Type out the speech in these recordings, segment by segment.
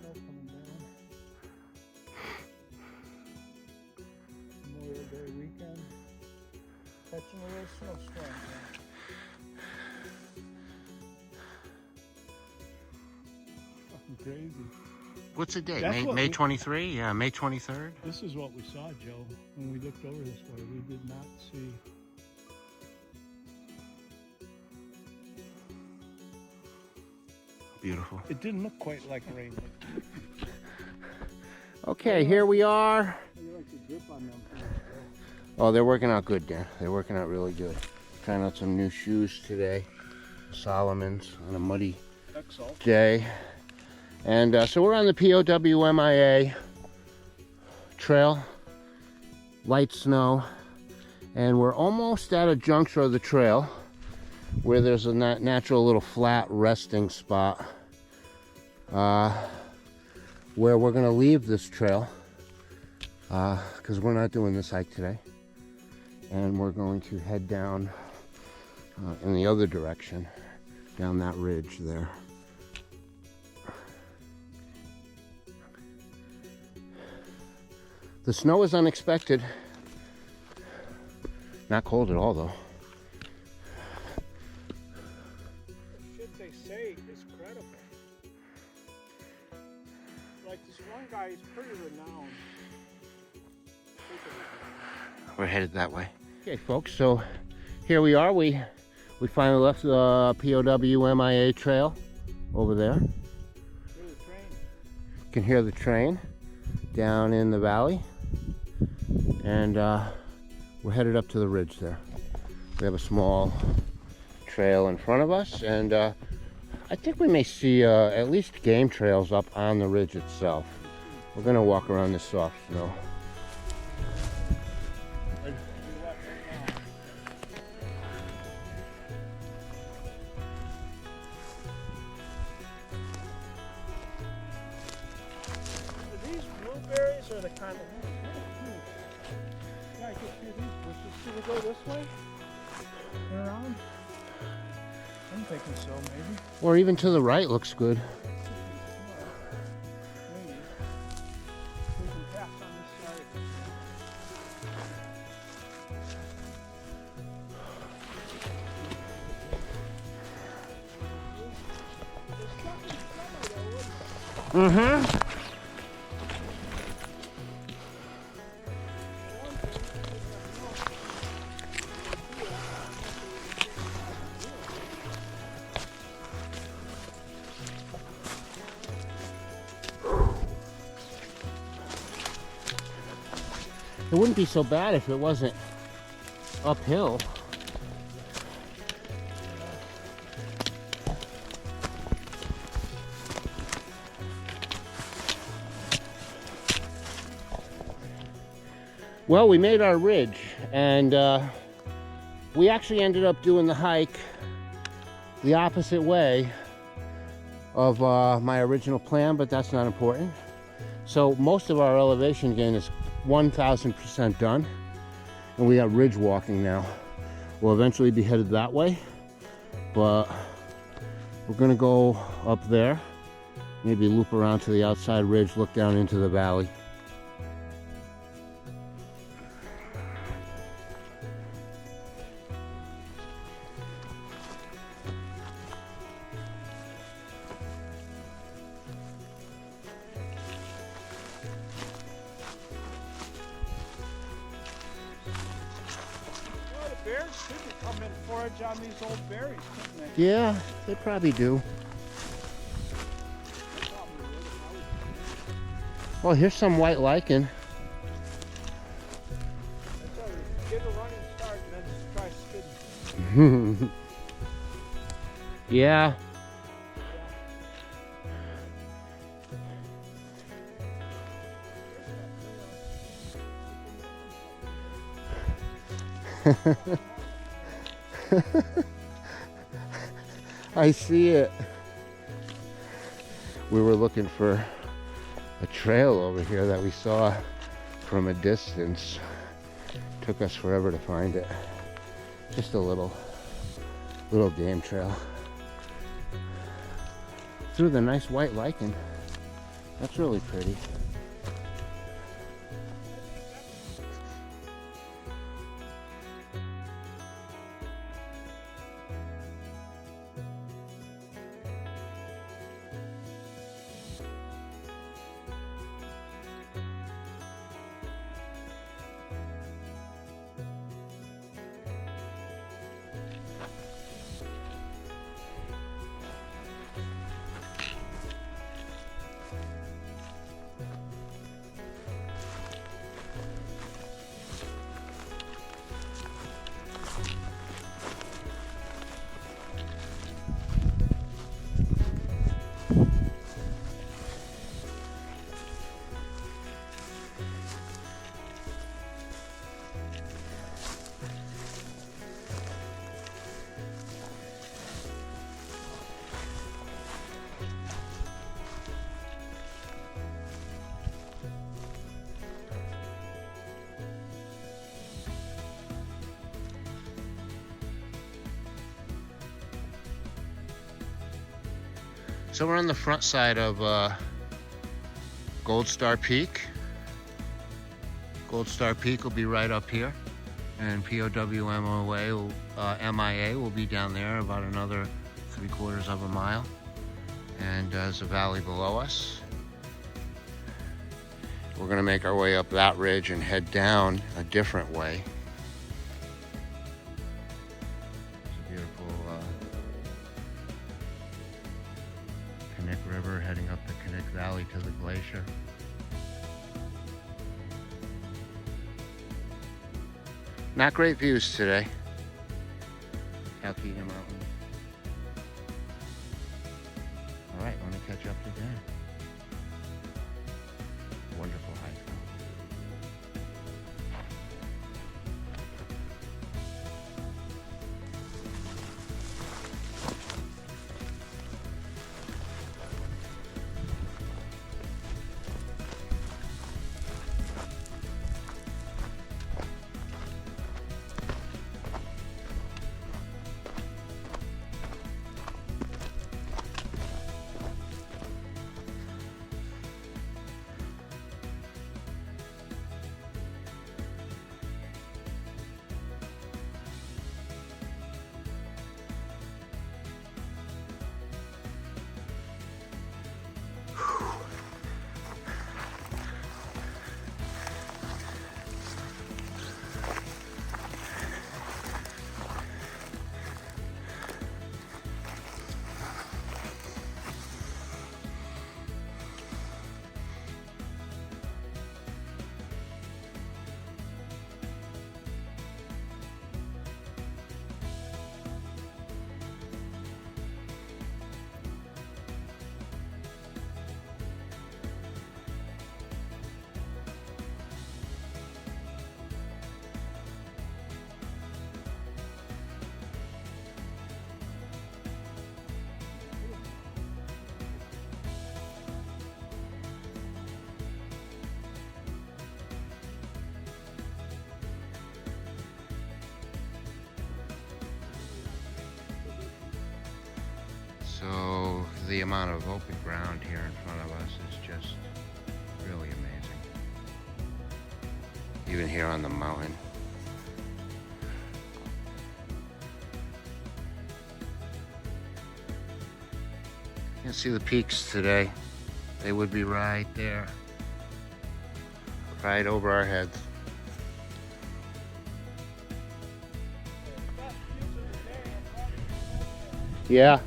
snow coming down. Memorial Day weekend. Catching a little snowstorm. Fucking crazy. What's the date? That's May 23? Yeah, May 23rd. This is what we saw, Joe, when we looked over this way. We did not see. Beautiful. It didn't look quite like rain. Okay, here we are. You like the grip on them things, Oh, they're working out good, Dan. They're working out really good. Trying out some new shoes today. Solomon's on a muddy day. And so we're on the POWMIA trail. Light snow. And we're almost at a juncture of the trail where there's a natural little flat resting spot where we're going to leave this trail because we're not doing this hike today, and we're going to head down in the other direction, down that ridge there. The snow is unexpected. Not cold at all though. shit they say is credible. Like this one guy, he's pretty renowned. We're headed that way. Okay, folks, so here we are. We finally left the POWMIA trail over there. Hear the train. You can hear the train down in the valley. And we're headed up to the ridge there. We have a small trail in front of us, and I think we may see at least game trails up on the ridge itself. We're gonna walk around this soft snow. Are these blueberries or the kind of... Yeah, I can see these bushes. Should we go this way? And around? I'm thinking so, maybe. Or even to the right looks good. Maybe. We can pass on this side. There's nothing summer though, Mm-hmm. It wouldn't be so bad if it wasn't uphill. Well, we made our ridge, and we actually ended up doing the hike the opposite way of my original plan, but that's not important. So most of our elevation gain is 1,000% done, and we got ridge walking now. We'll eventually be headed that way, but we're gonna go up there, maybe loop around to the outside ridge, look down into the valley. Well, the bears should come and forage on these old berries, couldn't they? Yeah, they probably do. Well, here's some white lichen. That's all right. Get a running start and then just try skidding. Yeah. I see it. We were looking for a trail over here that we saw from a distance. Took us forever to find it. Just a little game trail through the nice white lichen. That's really pretty. So we're on the front side of Gold Star Peak. Gold Star Peak will be right up here, and POWMOA MIA will be down there about another 3/4 of a mile, and there's a valley below us. We're gonna make our way up that ridge and head down a different way. It's a beautiful Knik River heading up the Knik Valley to the glacier. Not great views today. Talkeetna Mountain. All right, let me catch you up to Dan. Wonderful hike. So the amount of open ground here in front of us is just really amazing. Even here on the mountain. Can't see the peaks today. They would be right there, right over our heads. Yeah.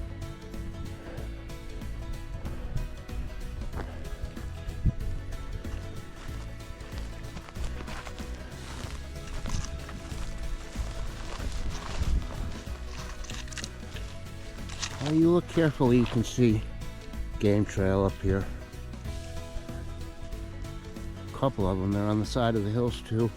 Well, you look carefully, you can see game trail up here. A couple of them, they're on the side of the hills too.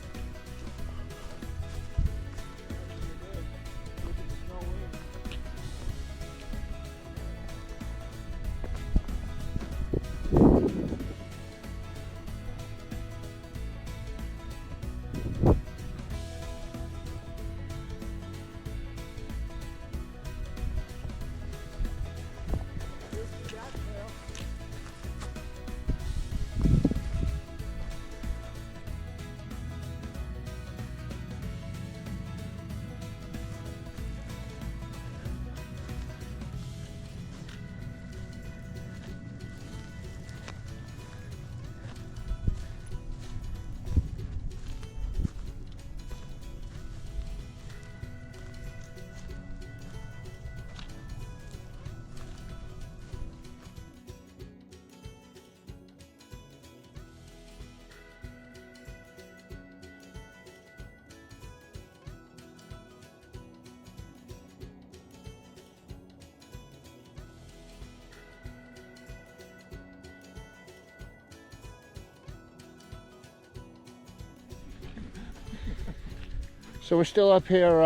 So we're still up here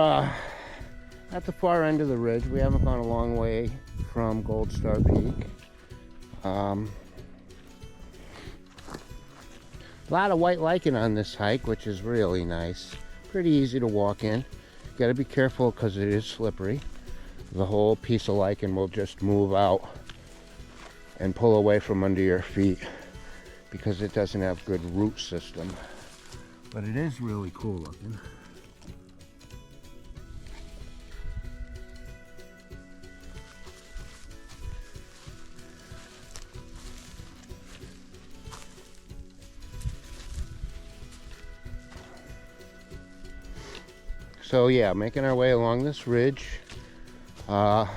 at the far end of the ridge. We haven't gone a long way from Gold Star Peak. A lot of white lichen on this hike, which is really nice. Pretty easy to walk in. You got to be careful because it is slippery. The whole piece of lichen will just move out and pull away from under your feet because it doesn't have good root system. But it is really cool looking. So yeah, making our way along this ridge. There's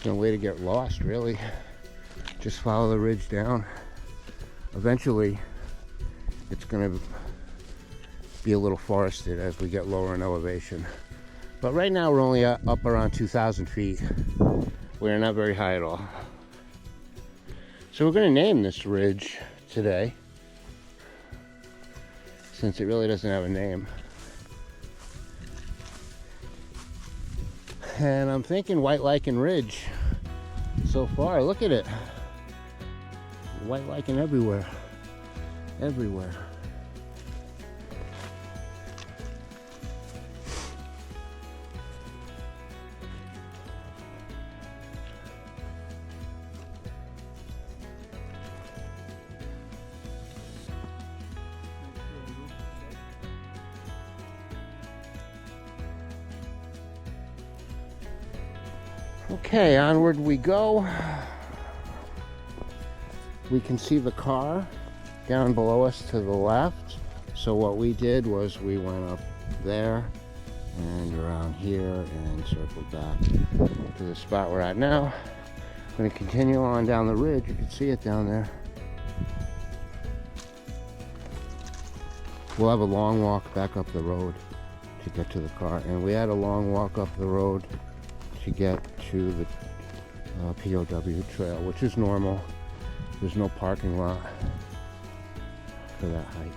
no way to get lost, really. Just follow the ridge down. Eventually, it's going to be a little forested as we get lower in elevation. But right now, we're only up around 2,000 feet. We're not very high at all. So we're going to name this ridge today, since it really doesn't have a name. And I'm thinking White Lichen Ridge so far. Look at it. White lichen everywhere. Everywhere. Okay, onward we go. We can see the car down below us to the left. So what we did was we went up there and around here and circled back to the spot we're at now. I'm going to continue on down the ridge. You can see it down there. We'll have a long walk back up the road to get to the car. And we had a long walk up the road to get to the POW trail, which is normal. There's no parking lot for that hike.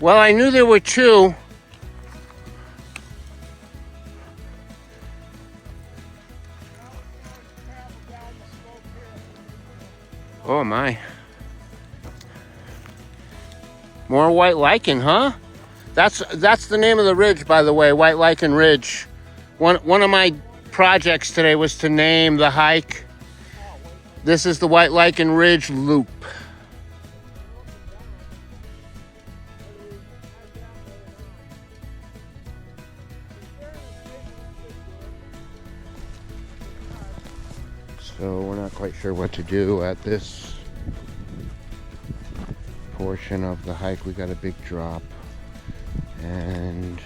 Well, I knew there were two. Oh my. More white lichen, huh? That's the name of the ridge, by the way, White Lichen Ridge. One of my projects today was to name the hike. This is the White Lichen Ridge Loop. So we're not quite sure what to do at this portion of the hike. We got a big drop and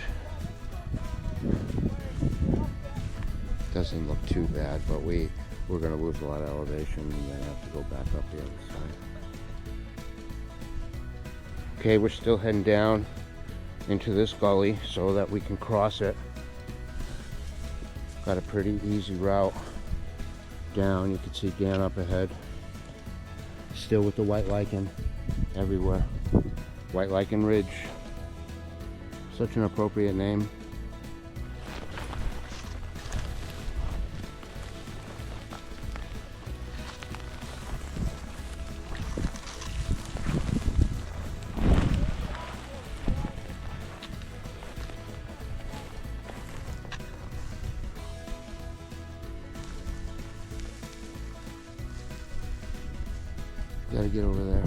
doesn't look too bad, but we're going to lose a lot of elevation and then have to go back up the other side. Okay, we're still heading down into this gully so that we can cross it. Got a pretty easy route down. You can see Dan up ahead. Still with the white lichen everywhere. White Lichen Ridge. Such an appropriate name. Gotta get over there.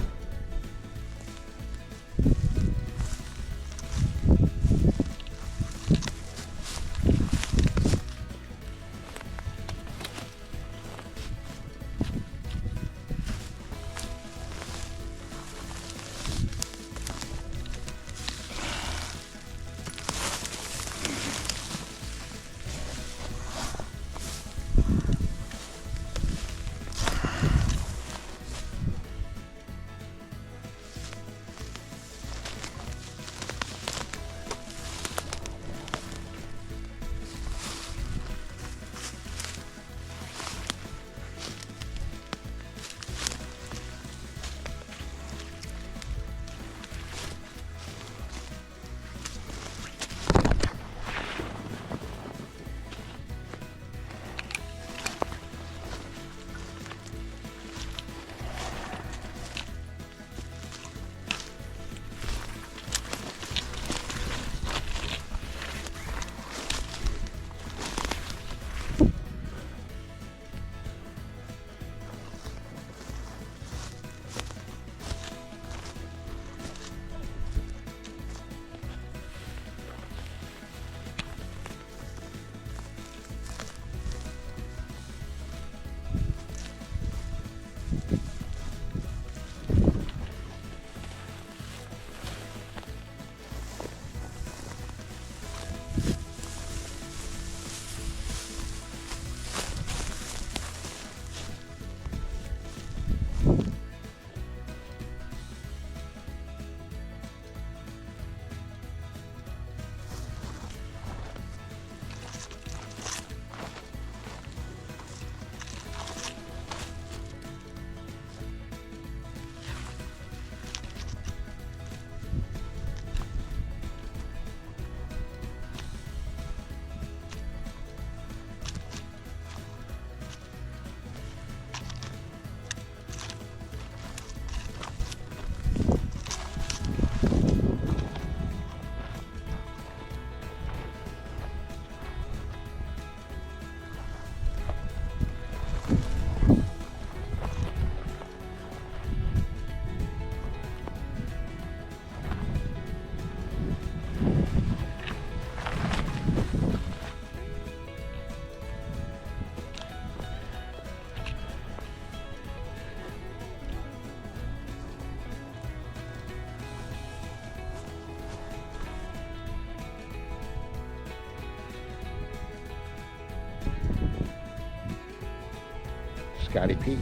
Scotty Peak.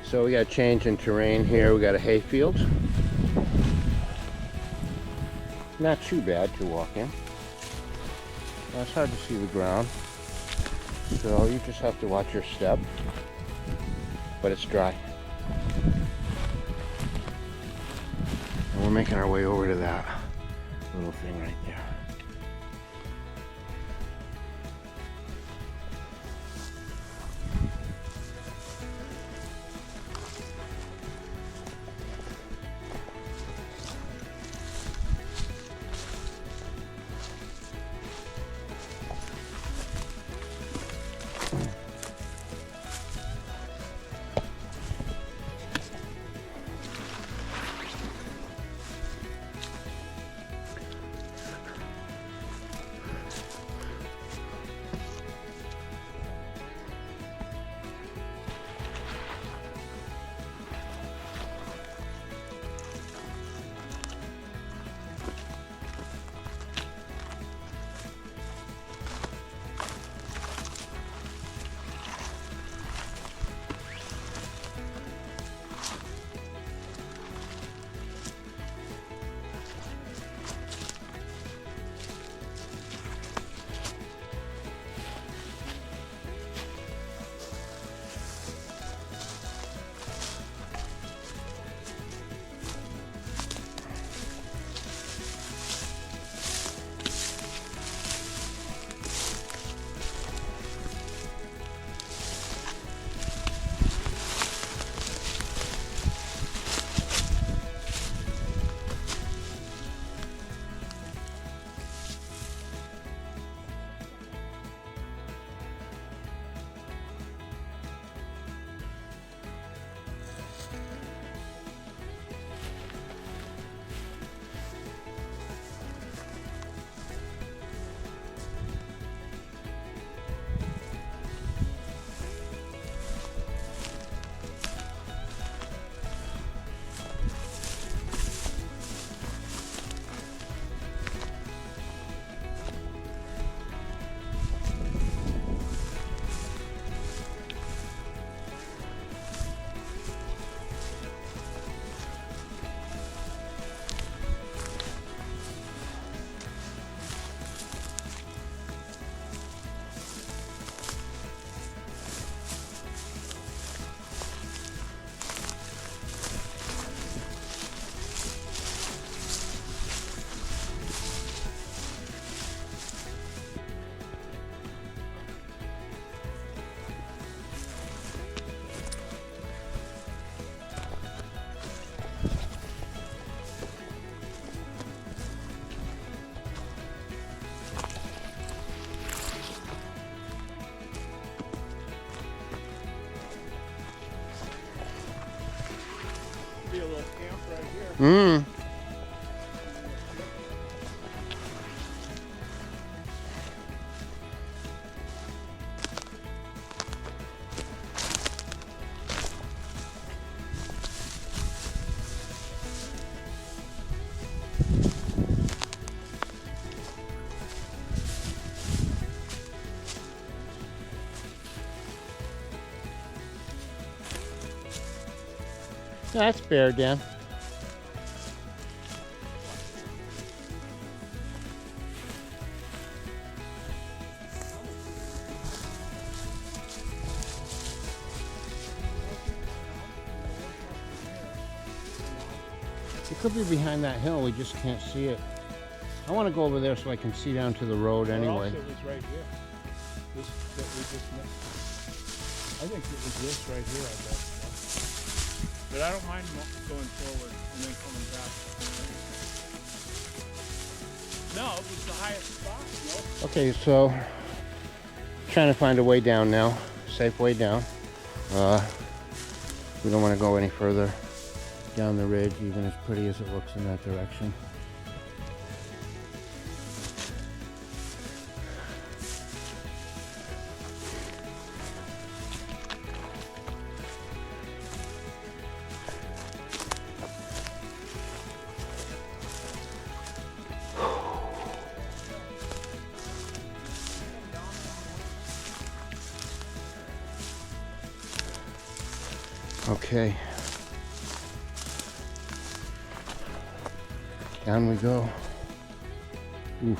So we got a change in terrain here. We got a hayfield. Not too bad to walk in. It's hard to see the ground, so you just have to watch your step. But it's dry. And we're making our way over to that little thing right there. Be a little camp right here. That's Bear Den. It could be behind that hill, we just can't see it. I want to go over there so I can see down to the road anyway. It was right here. This that we just missed. I think it was this right here, I bet. But I don't mind going forward and then coming back. No, it was the highest spot, no? Okay, so trying to find a way down now. safe way down. We don't want to go any further down the ridge, even as pretty as it looks in that direction. Okay, down we go. Oof.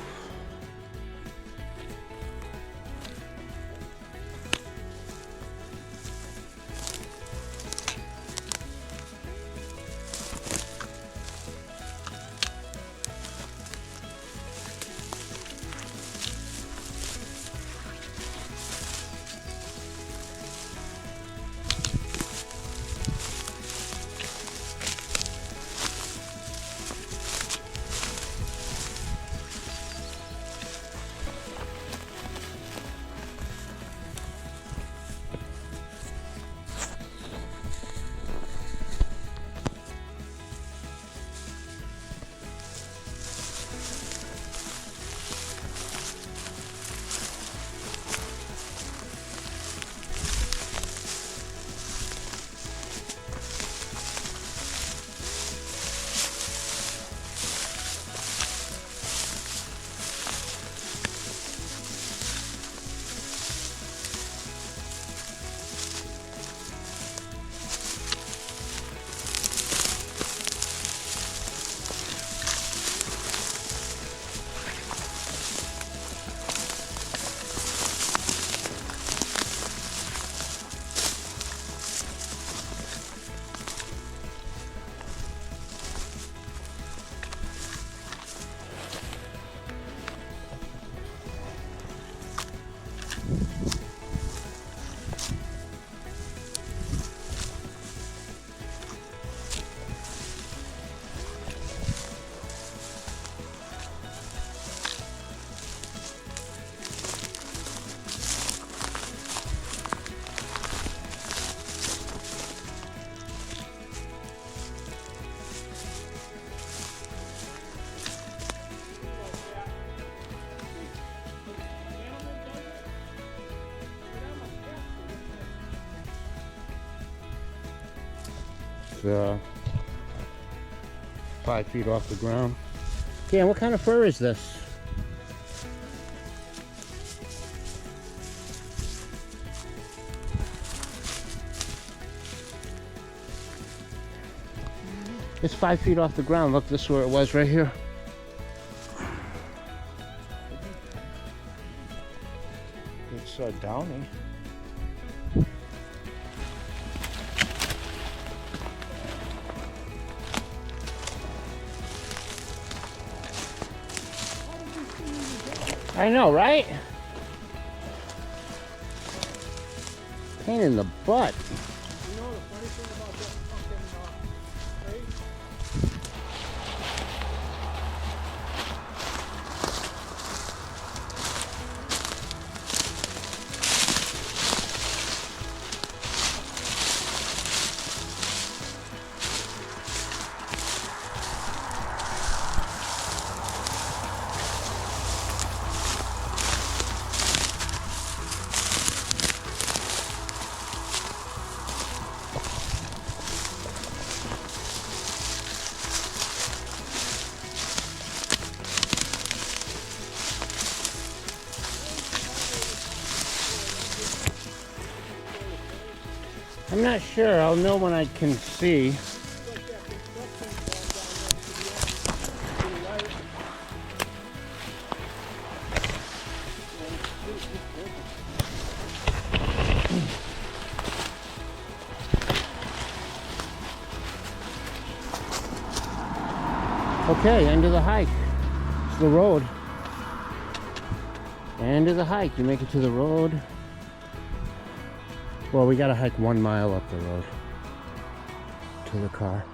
It's 5 feet off the ground. Okay, and what kind of fur is this? It's 5 feet off the ground. Look, this is where it was right here. It's downy. I know, right? Pain in the butt. You know the funny thing about that fucking trade? I'm not sure. I'll know when I can see. Okay, end of the hike. It's the road. End of the hike. You make it to the road. Well, we gotta hike 1 mile up the road to the car.